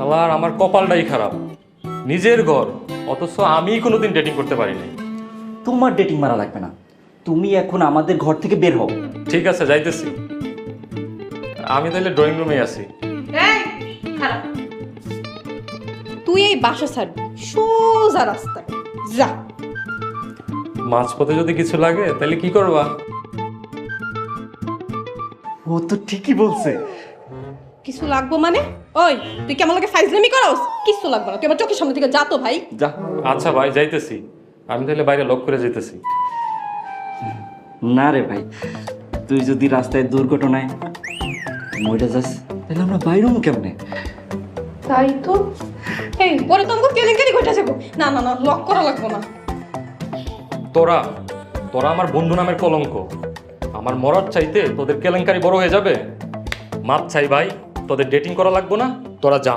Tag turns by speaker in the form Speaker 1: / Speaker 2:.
Speaker 1: শালার আমার কপালটাই খারাপ, নিজের ঘর অথচ আমি কোনোদিন ডেটিং করতে পারি নাই।
Speaker 2: তোমার ডেটিং মারা লাগবে না, তুমি এখন আমাদের ঘর থেকে বের হও।
Speaker 1: ঠিক আছে, যাইতেছি। আমি তাহলে ড্রয়িং রুমে আছি।
Speaker 3: খারাপ, তুই এই বাসা ছাড়বি, সোজা রাস্তায় যা।
Speaker 1: মাঝপথে যদি কিছু লাগে তাহলে কি করবা?
Speaker 2: ও তো ঠিকই বলছে।
Speaker 3: কিছু লাগবো মানে? ওই তুই কেমন লাগে ফাইজলামি করস? কিছু লাগবে না, তুই আমার চোখের সামনে থেকে যা তো ভাই।
Speaker 2: যা।
Speaker 1: আচ্ছা ভাই, যাইতেছি। আমি তাহলে বাইরে লক করে যাইতেছি।
Speaker 2: না রে ভাই, তুই যদি রাস্তায় দুর্ঘটনায় মরে যাস তাহলে আমরা বাইরম কেমনে?
Speaker 3: তাই তো। এই পরে তো আমাকে কেলেঙ্কারি ঘটে যাবো। না না না, লক করা লাগবো না।
Speaker 1: তোরা তোরা আমার বন্ধু নামের কলঙ্ক। আমার মরার চাইতে তোদের কেলেঙ্কারি বড় হয়ে যাবে। মাপ চাই ভাই, তোদের ডেটিং করা লাগবো না, তোরা যা।